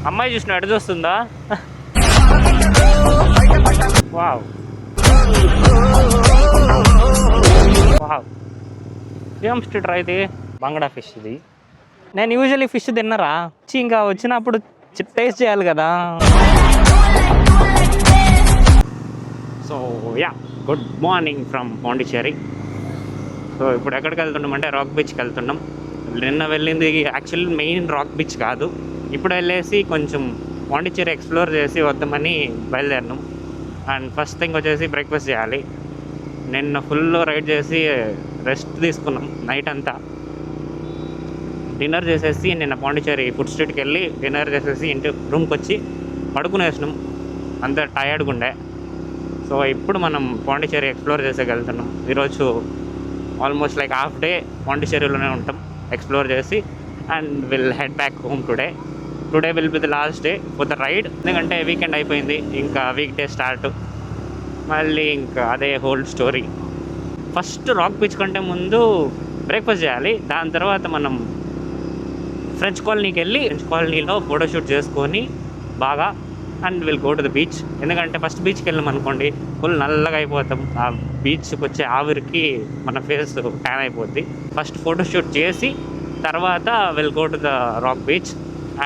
అమ్మాయి చూసిన ఎటు చూస్తుందా? వావ్ వావ్, ఏం స్ట్రీట్ రా ఇది? బంగడా ఫిష్ ఇది. నేను యూజువల్లీ ఫిష్ తిన్నరా, ఇంకా వచ్చినప్పుడు టేస్ట్ చేయాలి కదా. So yeah, good morning from Pondicherry. So ఇప్పుడు ఎక్కడికి వెళ్తున్నాం అంటే రాక్ బీచ్కి వెళ్తున్నాం. నిన్న వెళ్ళింది యాక్చువల్లీ మెయిన్ రాక్ బీచ్ కాదు. ఇప్పుడు వెళ్ళేసి కొంచెం పాండిచ్చేరి ఎక్స్ప్లోర్ చేసి వద్దామని బయలుదేరినాం. అండ్ ఫస్ట్ థింగ్ వచ్చేసి బ్రేక్ఫాస్ట్ చేయాలి. నిన్న ఫుల్ రైడ్ చేసి రెస్ట్ తీసుకున్నాం నైట్ అంతా. డిన్నర్ చేసేసి నిన్న పాండిచ్చేరి ఫుడ్ స్ట్రీట్కి వెళ్ళి డిన్నర్ చేసేసి ఇంటి రూమ్కి వచ్చి పడుకునేసినాం. అంత టయర్డ్గా ఉండే. సో ఇప్పుడు మనం పాండిచ్చేరి ఎక్స్ప్లోర్ చేసేకి వెళ్తున్నాం. ఈరోజు ఆల్మోస్ట్ లైక్ హాఫ్ డే పాండిచ్చేరిలోనే ఉంటాం ఎక్స్ప్లోర్ చేసి. And will head back home today will be the last day for the ride. ఎందుకంటే వీకెండ్ అయిపోయింది, ఇంకా వీక్ డే స్టార్ట్, మళ్ళీ ఇంకా అదే whole story. First rock beach కంటే ముందు బ్రేక్ఫాస్ట్ చేయాలి. దాని తర్వాత మనం ఫ్రెంచ్ కాలనీకి వెళ్ళి ఫ్రెంచ్ కాలనీలో ఫోటోషూట్ చేసుకొని బాగా and will go to the beach. ఎందుకంటే ఫస్ట్ బీచ్కి వెళ్ళాం అనుకోండి ఫుల్ నల్లగా అయిపోతాం. ఆ బీచ్కి వచ్చే ఆవిరికి మన ఫేస్ ట్యాన్ అయిపోద్ది. ఫస్ట్ ఫోటోషూట్ చేసి తర్వాత will go to the rock beach.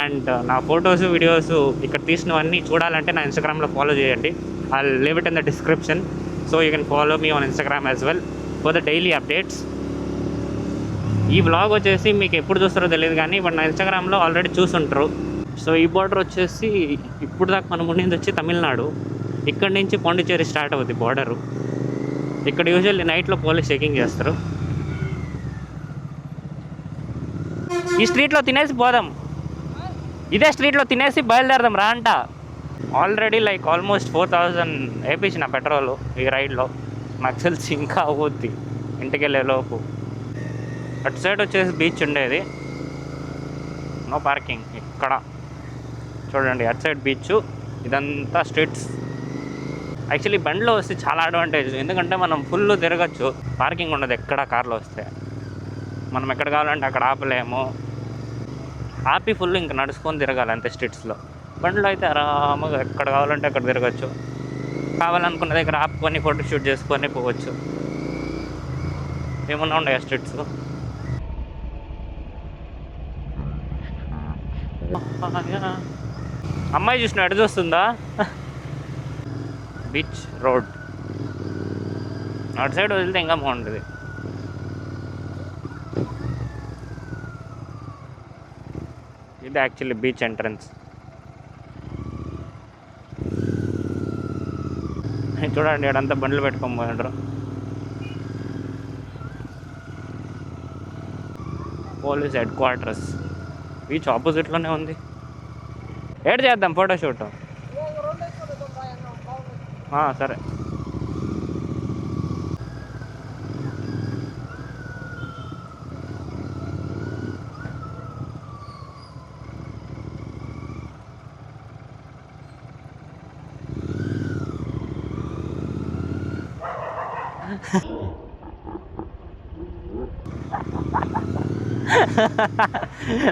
And నా ఫొటోస్ వీడియోస్ ఇక్కడ తీసినవన్నీ చూడాలంటే నా ఇన్స్టాగ్రామ్లో ఫాలో చేయండి. I leave it in the description. So you can follow me on Instagram as well for the daily updates. ఈ blog వచ్చేసి మీకు ఎప్పుడు చూస్తారో తెలియదు, కానీ ఇప్పుడు నా ఇన్స్టాగ్రామ్లో ఆల్రెడీ చూసుంటారు. సో ఈ బార్డర్ వచ్చేసి ఇప్పుడు దాకా మనం ఉండింది వచ్చి తమిళనాడు. ఇక్కడి నుంచి పాండిచ్చేరి స్టార్ట్ అవుతుంది బార్డరు. ఇక్కడ యూజువల్లీ నైట్లో పోలీస్ చెకింగ్ చేస్తారు. ఈ స్ట్రీట్లో తినేసి పోదాం, ఇదే స్ట్రీట్లో తినేసి బయలుదేరదాం రా అంట. ఆల్రెడీ లైక్ ఆల్మోస్ట్ 4000 వేయించిన పెట్రోల్ ఈ రైడ్లో. నాకు తెలిసి ఇంకా అవుద్ది ఇంటికి వెళ్ళే లోపు. అటు సైడ్ వచ్చేసి బీచ్ ఉండేది, నో పార్కింగ్. ఇక్కడ చూడండి అటు సైడ్ బీచ్, ఇదంతా స్ట్రీట్స్. యాక్చువల్లీ బండిలో వస్తే చాలా అడ్వాంటేజ్, ఎందుకంటే మనం ఫుల్ తిరగచ్చు. పార్కింగ్ ఉండదు ఎక్కడ కార్లో వస్తే. మనం ఎక్కడ కావాలంటే అక్కడ ఆపలేము. ఆపి ఫుల్ ఇంకా నడుచుకొని తిరగాలి అంతే స్ట్రీట్స్లో. బండిలో అయితే ఆరాముగా ఎక్కడ కావాలంటే అక్కడ తిరగచ్చు. కావాలనుకున్న దగ్గర ఆపుకొని ఫోటో షూట్ చేసుకొని పోవచ్చు. ఏమన్నా ఉన్నాయి ఆ స్ట్రీట్స్. అమ్మాయి చూసిన ఎటు చూస్తుందా? బీచ్ రోడ్ అటు సైడ్ వదిలితే ఇంకా బాగుంటుంది. ఇది యాక్చువల్లీ బీచ్ ఎంట్రన్స్. చూడండి అడంతా బండ్లు పెట్టుకొని పోయినారు. పోలీస్ హెడ్ క్వార్టర్స్ బీచ్ ఆపోజిట్లోనే ఉంది. ఏడు చేద్దాం ఫోటోషూట్. సరే.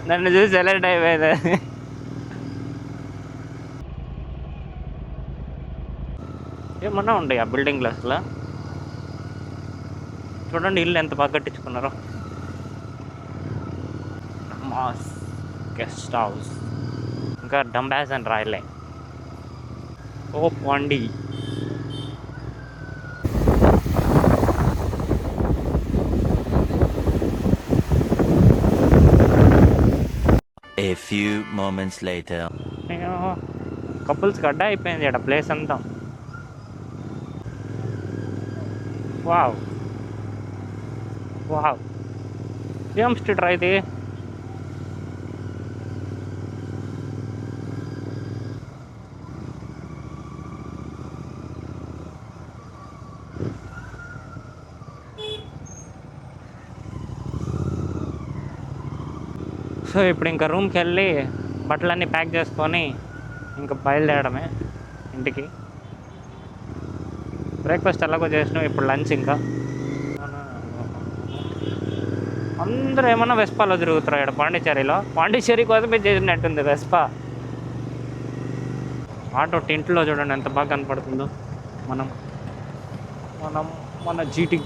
నన్ను చూసి సెలెక్ట్ అయిపోయింది. ఏమన్నా ఉంటాయి ఆ బిల్డింగ్లో అసలు. చూడండి ఇల్లు ఎంత బాగా కట్టించుకున్నారో. మాస్ గెస్ట్ హౌస్, ఇంకా డంబాస్ అని రాయలే. ఓ పాండి. A few moments later. Couples గడ్డ అయిపోయింది అక్కడ ప్లేస్ అంతా. వావ్ వావ్, ఏం స్ట్రీట్ రా ఇది? సో ఇప్పుడు ఇంకా రూమ్కి వెళ్ళి బట్టలన్నీ ప్యాక్ చేసుకొని ఇంకా బయలుదేరడమే ఇంటికి. బ్రేక్ఫాస్ట్ ఎలాగో చేసినాం, ఇప్పుడు లంచ్. ఇంకా అందరూ ఏమన్నా వెస్పాలో తిరుగుతారు ఇక్కడ పాండిచ్చేరిలో. పాండిచ్చేరి కోసమే చేసినట్టుంది వెస్పా. ఆటో టెంట్లో చూడండి ఎంత బాగా కనపడుతుందో. మనం మనం మన జీటీ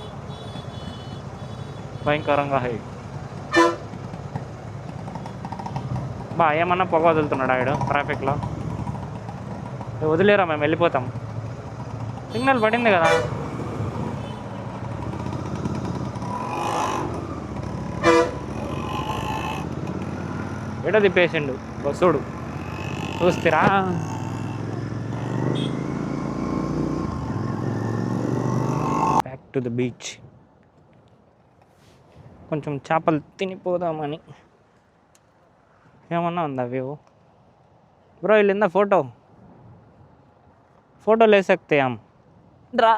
భయంకరంగా హై. ఏమన్నా పొగ వదులుతున్నాడు ఆడు ట్రాఫిక్లో. వదిలేరా, మేము వెళ్ళిపోతాం. సిగ్నల్ పడింది కదా. ఎడ తిప్పేసిండు బస్సుడు, చూస్తారా. Back to the beach. కొంచెం చేపలు తినిపోదామని. ఏమన్నా ఉందా వ్యూ? బ్రో ఇల్లిందా ఫోటో లే సక్తే హమ్. రా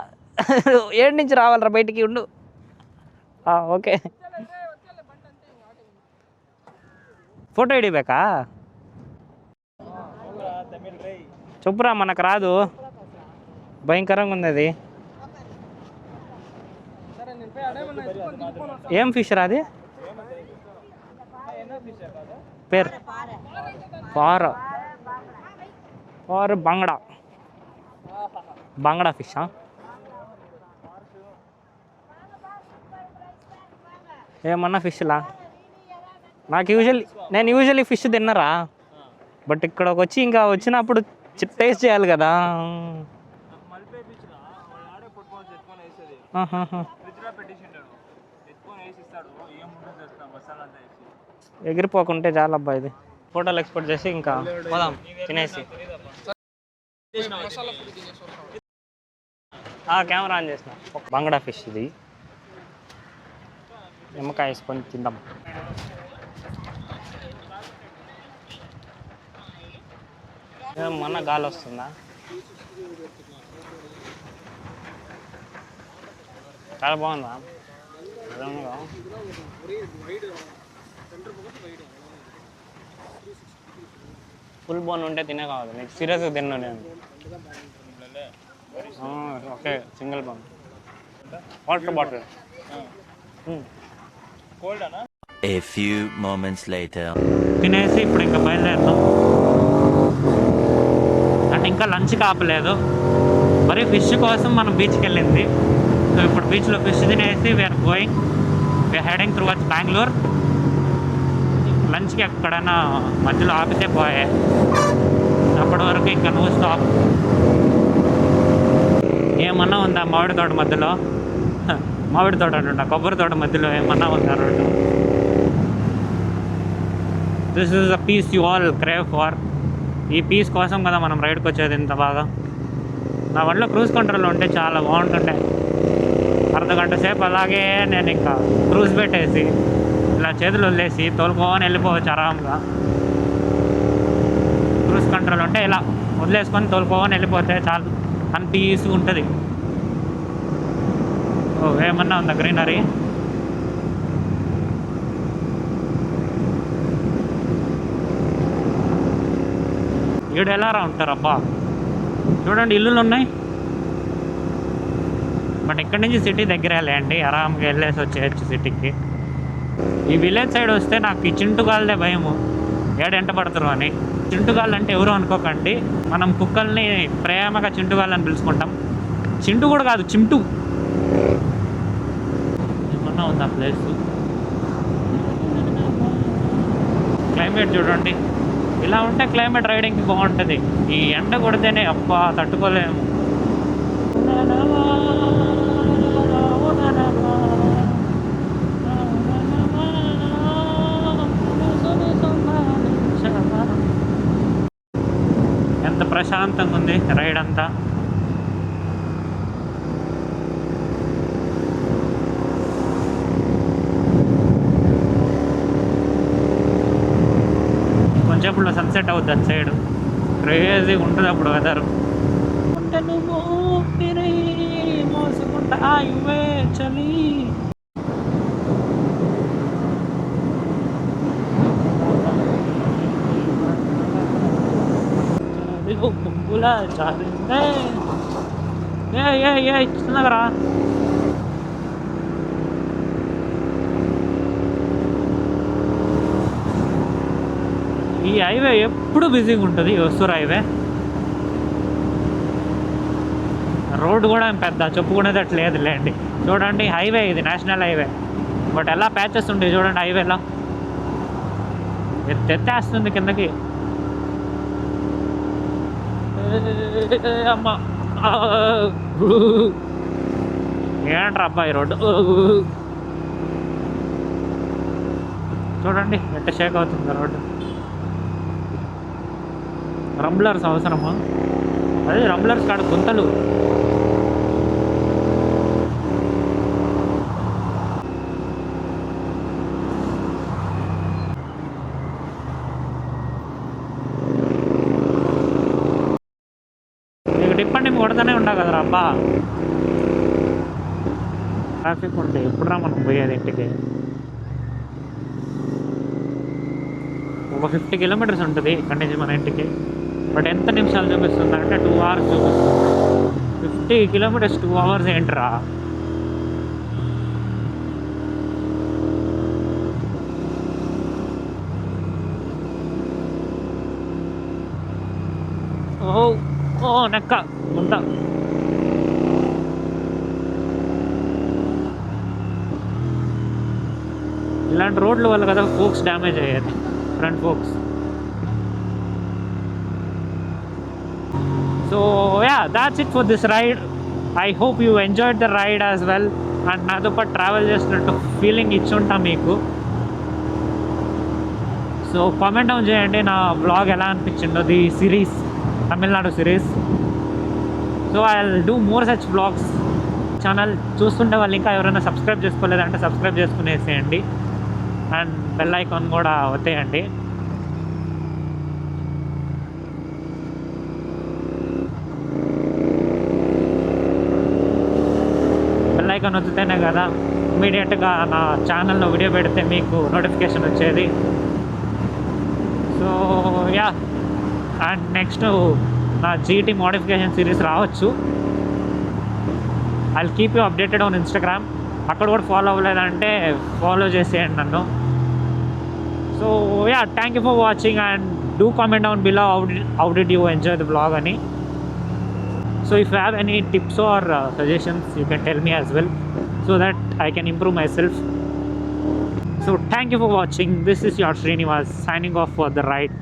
ఏడు నుంచి రావాలరా బయటికి, ఉండు. ఓకే, ఫోటో ఇడిಬೇಕಾ? చెప్పురా, మనకు రాదు. భయంకరంగా ఉంది అది. ఏం ఫిష్ రాది పేరు? పార బంగడా ఫిషా? ఏమన్నా ఫిష్లా? నేను యూజువల్లీ ఫిష్ తిన్నరా, బట్ ఇక్కడికి వచ్చి ఇంకా వచ్చినప్పుడు టేస్ట్ చేయాలి కదా. ఎగిరిపోకుంటే చాలా అబ్బా. ఇది ఫోటోలు ఎక్స్పోర్ట్ చేసి ఇంకా పోదాం తినేసి. కెమెరా ఆన్ చేసిన. బంగడా ఫిష్ ఇది, నిమ్మకాయ వేసుకొని తిందాం. మొన్న గాలి వస్తుందా? చాలా బాగుందా? ఫుల్ బోన్ ఉంటే తినే కావాలి. నీకు సీరియస్గా తిన్నా నేను. Okay, single bone. Water bottle. A few moments later. తినేసి ఇప్పుడు ఇంకా బయలుదేరుతాం. అంటే ఇంకా లంచ్ కాపలేదు, మరి ఫిష్ కోసం మనం బీచ్కి వెళ్ళింది. సో ఇప్పుడు బీచ్లో ఫిష్ తినేసి వీఆర్ హెడింగ్ టువర్డ్స్ బెంగళూరు. లంచ్కి ఎక్కడైనా మధ్యలో ఆపితే పోయే, అప్పటి వరకు ఇంకా నో స్టాప్. ఏమన్నా ఉందా మామిడి తోట మధ్యలో? మామిడి తోట అంటుంటా, కొబ్బరి తోట మధ్యలో ఏమన్నా ఉందా road? This is the peace you all crave for. ఈ పీస్ కోసం కదా మనం రైడ్కి వచ్చేది ఇంత బాగా. నా వల్ల క్రూజ్ కంట్రోల్ ఉంటే చాలా బాగుంటుండే. అర్ధగంట సేపు అలాగే నేను ఇంకా క్రూజ్ పెట్టేసి ఇలా చేతులు వదిలేసి తోలుకొని వెళ్ళిపోవచ్చు ఆరాంగా. క్రూజ్ కంట్రోల్ ఉంటే ఇలా వదిలేసుకొని తోలుకొని వెళ్ళిపోతే చాలు, అని పీస్గా ఉంటుంది. ఏమన్నా ఉందా గ్రీనరీ? ఈడు ఎలా ఉంటారు అబ్బా, చూడండి ఇల్లులు ఉన్నాయి. బట్ ఇక్కడి నుంచి సిటీ దగ్గరే లేండి, ఆరాంగా వెళ్ళేసి వచ్చేయచ్చు సిటీకి. ఈ విలేజ్ సైడ్ వస్తే నాకు ఈ చింటుగాళ్ళదే భయము, ఏడెంట పడతారు అని. చింటుగాళ్ళు అంటే ఎవరు అనుకోకండి, మనం కుక్కల్ని ప్రేమగా చింటుగాళ్ళని పిలుచుకుంటాం. చింటు కూడా కాదు, చింటు. ఏమన్నా ఉంది ఆ ప్లేస్? క్లైమేట్ చూడండి, ఇలా ఉంటే క్లైమేట్ రైడింగ్కి బాగుంటుంది. ఈ ఎండ కొడితేనే అబ్బా తట్టుకోలేము. ఎంత ప్రశాంతంగా ఉంది రైడ్ అంతా. కొంచెంలో సన్సెట్ అవుతుంది అటు సైడ్, క్రేజీగా ఉంటుంది అప్పుడు వెదర్. చలి చిన్నగరా. ఈ హైవే ఎప్పుడు బిజీగా ఉంటుంది, వస్తూరు హైవే. రోడ్డు కూడా ఏం పెద్ద చెప్పుకునేటట్టు లేదులేండి. చూడండి హైవే, ఇది నేషనల్ హైవే, బట్ ఎలా ప్యాచెస్ ఉంటాయి చూడండి హైవేలో, ఎత్తేస్తుంది కిందకి. అమ్మ ఏంట్రా అబ్బాయి రోడ్డు చూడండి ఎట్ట షేక్ అవుతుంది రోడ్డు. రంబ్లర్స్ అవసరమా? అదే రంబ్లర్స్ కాడ గుంతలు. నీకు డిప్పండి కొడతానే ఉండవు కదరా అబ్బా. ట్రాఫిక్ ఉంటే ఎప్పుడురా మనం పోయేది ఇంటికి? ఒక 50 కిలోమీటర్స్ ఉంటుంది ఇక్కడి నుంచి మన ఇంటికి, బట్ ఎంత నిమిషాలు చూపిస్తుంది అంటే 2 hours చూపిస్తుంది. 50 కిలోమీటర్స్ 2 hours ఏంట్రా? ఓ ఓ నెక్క ముంద. ఇలాంటి రోడ్ల వల్ల కదా ఫోక్స్ డ్యామేజ్ అయ్యేది, front forks. So yeah, that's it for this ride. I hope you enjoyed the ride as well. And నాతో పాటు ట్రావెల్ చేసినట్టు ఫీలింగ్ ఇచ్చుంటా మీకు. సో కామెంట్ డౌన్ చేయండి నా బ్లాగ్ ఎలా అనిపించిందో, the series, Tamil Nadu series. So I will do more such blogs. Channel చూస్తుంటే వాళ్ళు ఇంకా ఎవరైనా సబ్స్క్రైబ్ చేసుకోలేదంటే సబ్స్క్రైబ్ చేసుకునేసేయండి, అండ్ బెల్ ఐకాన్ కూడా వత్తేయండి. బెల్ ఐకాన్ వత్తితేనే కదా ఇమీడియట్గా నా ఛానల్లో వీడియో పెడితే మీకు నోటిఫికేషన్ వచ్చేది. సో యా, అండ్ నెక్స్ట్ నా జీటీ మోడిఫికేషన్ సిరీస్ రావచ్చు. I will keep you updated on Instagram. అక్కడ కూడా ఫాలో అవ్వలేదంటే ఫాలో చేసేయండి నన్ను. So yeah, thank you for watching, and do comment down below how did you enjoy the blog అని. So if you have any tips or suggestions you can tell me as well, so that I can improve myself. So thank you for watching. This is your Srinivas signing off for the ride.